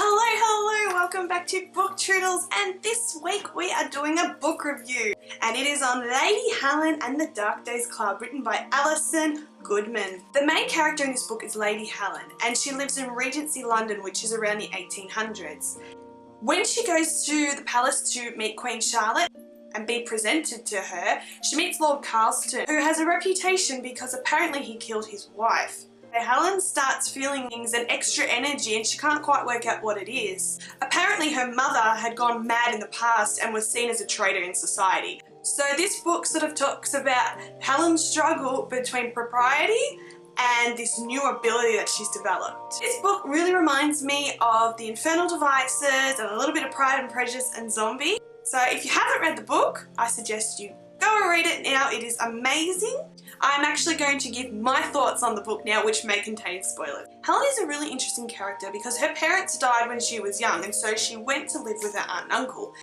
Hello, welcome back to BookTruddles, and this week we are doing a book review, and it is on Lady Helen and the Dark Days Club, written by Alison, Goodman. The main character in this book is Lady Helen, and she lives in Regency London, which is around the 1800s. When she goes to the palace to meet Queen Charlotte and be presented to her, she meets Lord Carlston, who has a reputation because apparently he killed his wife. Helen starts feeling things and extra energy, and she can't quite work out what it is. Apparently her mother had gone mad in the past and was seen as a traitor in society. So this book sort of talks about Helen's struggle between propriety and this new ability that she's developed. This book really reminds me of The Infernal Devices and a little bit of Pride and Prejudice and Zombie. So if you haven't read the book, I suggest you go and read it now. It is amazing. I'm actually going to give my thoughts on the book now, which may contain spoilers. Helen is a really interesting character because her parents died when she was young, and so she went to live with her aunt and uncle.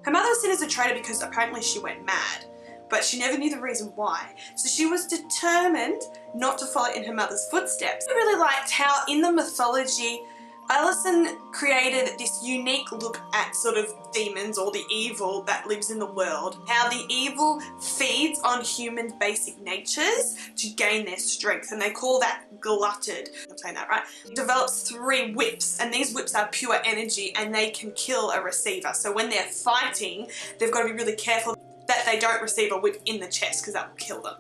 Her mother was seen as a traitor because apparently she went mad, but she never knew the reason why. So she was determined not to follow in her mother's footsteps. I really liked how in the mythology Alison created this unique look at sort of demons or the evil that lives in the world. How the evil feeds on humans' basic natures to gain their strength, and they call that glutted. I'm saying that right. It develops 3 whips, and these whips are pure energy and they can kill a receiver. So when they're fighting, they've got to be really careful that they don't receive a whip in the chest because that will kill them.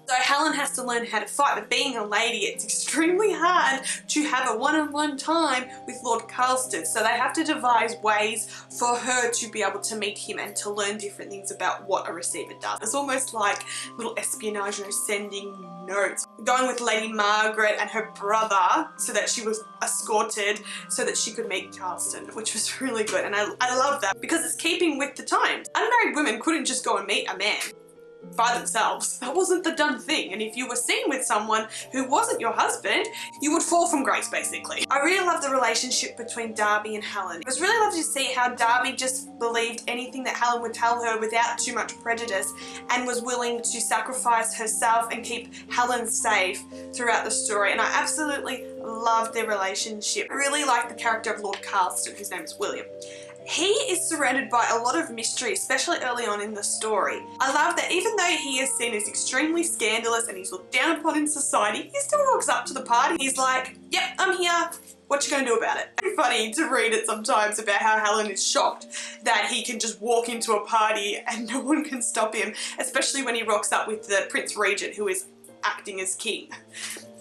So Helen has to learn how to fight, but being a lady, it's extremely hard to have a one-on-one time with Lord Carlston. So they have to devise ways for her to be able to meet him and to learn different things about what a receiver does. It's almost like little espionage, sending notes. Going with Lady Margaret and her brother so that she was escorted so that she could meet Carlston, which was really good. And I love that because it's keeping with the times. Unmarried women couldn't just go and meet a man by themselves. That wasn't the done thing, and if you were seen with someone who wasn't your husband, you would fall from grace basically. I really love the relationship between Darby and Helen. It was really lovely to see how Darby just believed anything that Helen would tell her without too much prejudice and was willing to sacrifice herself and keep Helen safe throughout the story, and I absolutely loved their relationship. I really like the character of Lord Carlston, whose name is William. He is surrounded by a lot of mystery, especially early on in the story. I love that even though he is seen as extremely scandalous and he's looked down upon in society, he still walks up to the party. He's like, yep, I'm here. What you gonna do about it? It's funny to read it sometimes about how Helen is shocked that he can just walk into a party and no one can stop him, especially when he rocks up with the Prince Regent who is acting as king.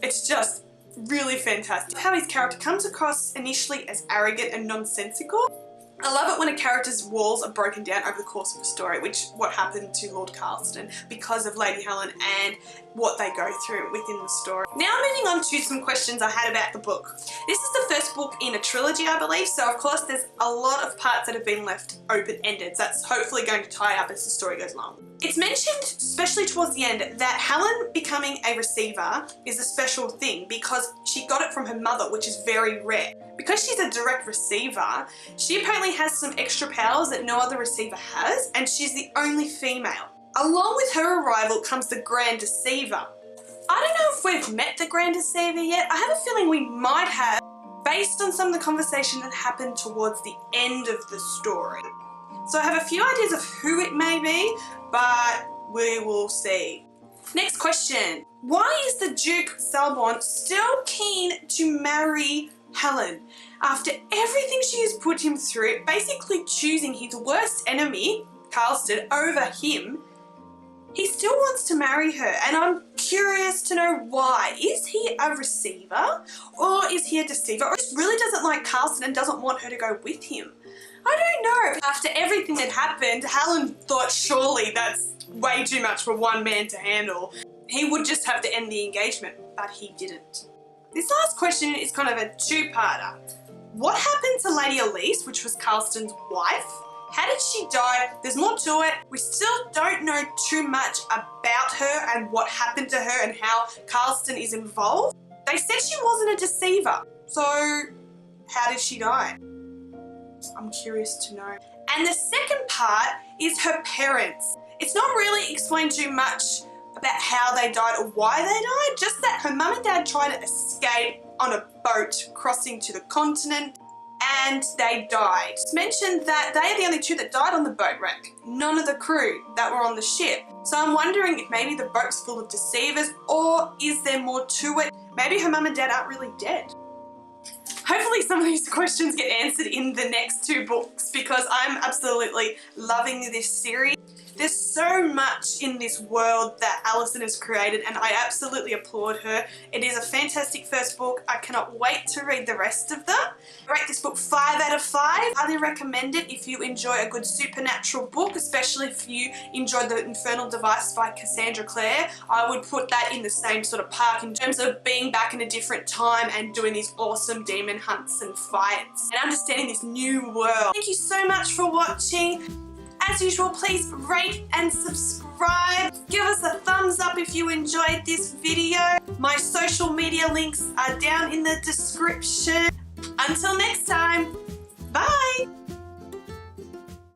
It's just really fantastic. How his character comes across initially as arrogant and nonsensical. I love it when a character's walls are broken down over the course of a story, which what happened to Lord Carlston because of Lady Helen and what they go through within the story. Now moving on to some questions I had about the book. This is the first book in a trilogy, I believe, so of course there's a lot of parts that have been left open-ended, so that's hopefully going to tie up as the story goes along. It's mentioned, especially towards the end, that Helen becoming a receiver is a special thing because she got it from her mother, which is very rare. Because she's a direct receiver, she apparently has some extra powers that no other receiver has, and she's the only female. Along with her arrival comes the Grand Deceiver. I don't know if we've met the Grand Deceiver yet. I have a feeling we might have, based on some of the conversation that happened towards the end of the story. So I have a few ideas of who it may be, but we will see. Next question. Why is the Duke Selborne still keen to marry Helen? After everything she has put him through, basically choosing his worst enemy, Carlston, over him, he still wants to marry her, and I'm curious to know why. Is he a receiver or is he a deceiver, or just really doesn't like Carlston and doesn't want her to go with him? I don't know. After everything that happened, Helen thought surely that's way too much for one man to handle. He would just have to end the engagement, but he didn't. This last question is kind of a two-parter. What happened to Lady Elise, which was Carlston's wife? How did she die? There's more to it. We still don't know too much about her and what happened to her and how Carlston is involved. They said she wasn't a deceiver. So how did she die? I'm curious to know. And the second part is her parents. It's not really explained too much about how they died or why they died, just that her mum and dad tried to escape on a boat crossing to the continent, and they died. It's mentioned that they are the only two that died on the boat wreck. None of the crew that were on the ship. So I'm wondering if maybe the boat's full of deceivers, or is there more to it? Maybe her mum and dad aren't really dead. Hopefully some of these questions get answered in the next two books, because I'm absolutely loving this series. There's so much in this world that Alison has created, and I absolutely applaud her. It is a fantastic first book. I cannot wait to read the rest of them. I rate this book 5 out of 5. Highly recommend it if you enjoy a good supernatural book, especially if you enjoyed The Infernal Device by Cassandra Clare. I would put that in the same sort of park in terms of being back in a different time and doing these awesome demon hunts and fights and understanding this new world. Thank you so much for watching. As usual, please rate and subscribe. Give us a thumbs up if you enjoyed this video. My social media links are down in the description. Until next time, bye!